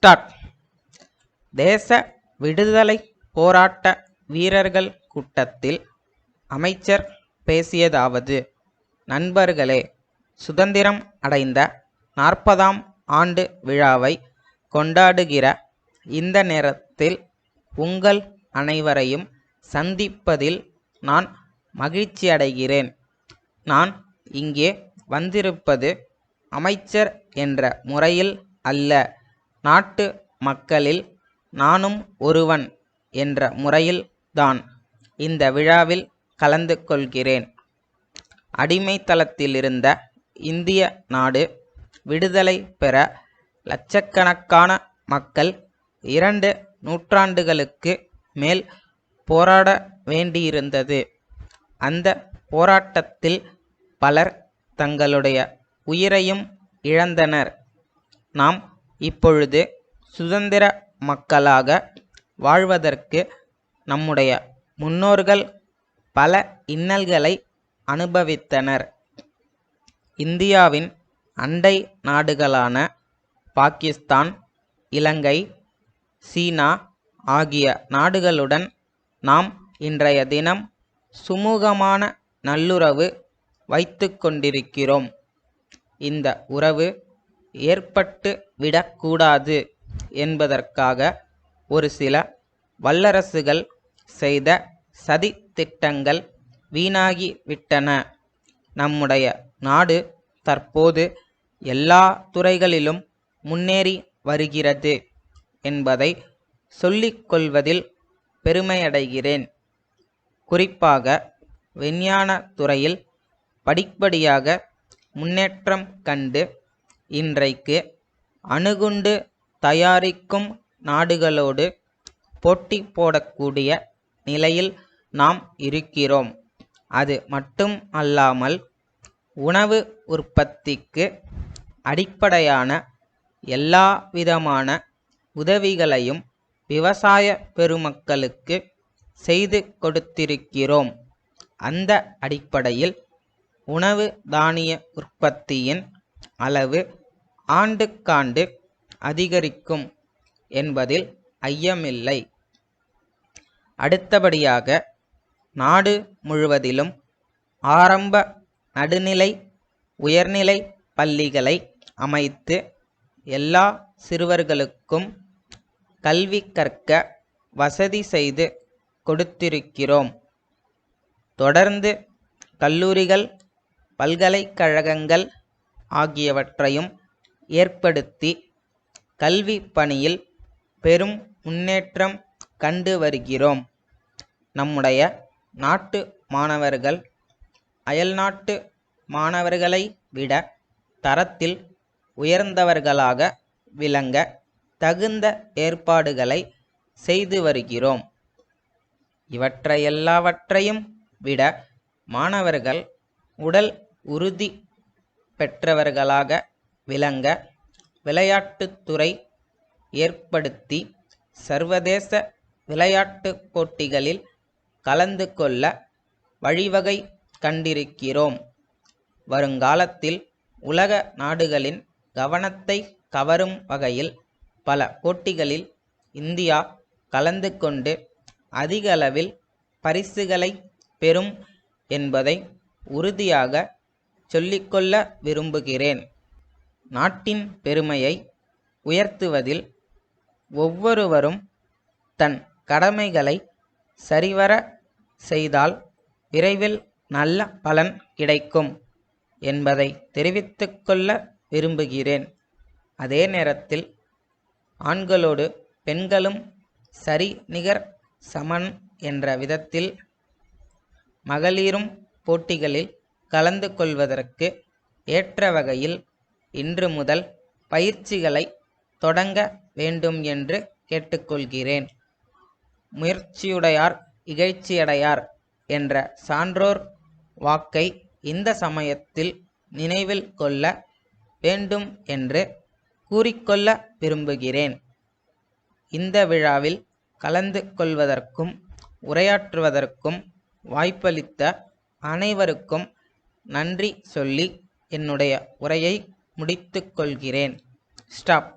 Start. தேச விடுதலை போராட்ட வீரர்கள் கூட்டத்தில் அமைச்சர் பேசியதாவது: நண்பர்களே, சுதந்திரம் அடைந்த 40ஆம் ஆண்டு விழாவை கொண்டாடுகிற இந்த நேரத்தில் உங்கள் அனைவரையும் சந்திப்பதில் நான் மகிழ்ச்சியடைகிறேன். நான் இங்கே வந்திருப்பது அமைச்சர் என்ற முறையில் அல்ல, நாட்டு மக்களில் நானும் ஒருவன் என்ற முறையில் தான் இந்த விழாவில் கலந்து கொள்கிறேன். அடிமைத்தளத்திலிருந்த இந்திய நாடு விடுதலை பெற லட்சக்கணக்கான மக்கள் 2 நூற்றாண்டுகளுக்கு மேல் போராட வேண்டியிருந்தது. அந்த போராட்டத்தில் பலர் தங்களுடைய உயிரையும் இழந்தனர். நாம் இப்பொழுது சுதந்திர மக்களாக வாழ்வதற்கு நம்முடைய முன்னோர்கள் பல இன்னல்களை அனுபவித்தனர். இந்தியாவின் அண்டை நாடுகளான பாகிஸ்தான், இலங்கை, சீனா ஆகிய நாடுகளுடன் நாம் இன்றைய தினம் சுமூகமான நல்லுறவு வைத்து கொண்டிருக்கிறோம். இந்த உறவு ஏற்பட்டு விடக்கூடாது என்பதற்காக ஒரு சில வல்லரசுகள் செய்த சதி திட்டங்கள் வீணாகி விட்டன. நம்முடைய நாடு தற்போது எல்லா துறைகளிலும் முன்னேறி வருகிறது என்பதை சொல்லிக் கொள்வதில் பெருமையடைகிறேன். குறிப்பாக விஞ்ஞான துறையில் படிப்படியாக முன்னேற்றம் கண்டு இன்றைக்கு அணுகுண்டு தயாரிக்கும் நாடுகளோடு போட்டி போடக்கூடிய நிலையில் நாம் இருக்கிறோம். அது மட்டும் அல்லாமல் உணவு உற்பத்திக்கு அடிப்படையான எல்லா விதமான உதவிகளையும் விவசாய பெருமக்களுக்கு செய்து கொடுத்திருக்கிறோம். அந்த அடிப்படையில் உணவு தானிய உற்பத்தியின் அளவு ஆண்டுக்காண்டு அதிகரிக்கும் என்பதில் ஐயமில்லை. அடுத்தபடியாக நாடு முழுவதிலும் ஆரம்ப, நடுநிலை, உயர்நிலை பள்ளிகளை அமைத்து எல்லா சிறுவர்களுக்கும் கல்வி கற்க வசதி செய்து கொடுத்திருக்கிறோம். தொடர்ந்து கல்லூரிகள், பல்கலைக்கழகங்கள் ஆகியவற்றையும் ஏற்படுத்தி கல்வி பணியில் பெரும் முன்னேற்றம் கண்டு வருகிறோம். நம்முடைய நாட்டு மாணவர்கள் அயல்நாட்டு மாணவர்களை விட தரத்தில் உயர்ந்தவர்களாக விளங்க தகுந்த ஏற்பாடுகளை செய்து வருகிறோம். இவற்றையெல்லாவற்றையும் விட மாணவர்கள் உடல் உறுதி பெற்றவர்களாக விளங்க விளையாட்டுத்துறை ஏற்படுத்தி சர்வதேச விளையாட்டுப் போட்டிகளில் கலந்து கொள்ள வழிவகை கண்டிருக்கிறோம். வருங்காலத்தில் உலக நாடுகளின் கவனத்தை கவரும் வகையில் பல போட்டிகளில் இந்தியா கலந்து கொண்டு அதிகளவில் பரிசுகளை பெறும் என்பதை உறுதியாக சொல்லிக்கொள்ள விரும்புகிறேன். நாட்டின் பெருமையை உயர்த்துவதில் ஒவ்வொருவரும் தன் கடமைகளை சரிவர செய்தால் விரைவில் நல்ல பலன் கிடைக்கும் என்பதை தெரிவித்துக் கொள்ள விரும்புகிறேன். அதே நேரத்தில் ஆண்களோடு பெண்களும் சரி நிகர் சமன் என்ற விதத்தில் மகளிரும் போட்டிகளில் கலந்து கொள்வதற்கு ஏற்ற வகையில் இன்று முதல் பயிற்சிகளை தொடங்க வேண்டும் என்று கேட்டுக்கொள்கிறேன். முயற்சியுடையார் இகழ்ச்சியடையார் என்ற சான்றோர் வாக்கை இந்த சமயத்தில் நினைவில் கொள்ள வேண்டும் என்று கூறிக்கொள்ள விரும்புகிறேன். இந்த விழாவில் கலந்து கொள்வதற்கும் உரையாற்றுவதற்கும் வாய்ப்பளித்த அனைவருக்கும் நன்றி சொல்லி என்னுடைய உரையை முடித்துக் கொள்கிறேன். ஸ்டாப்.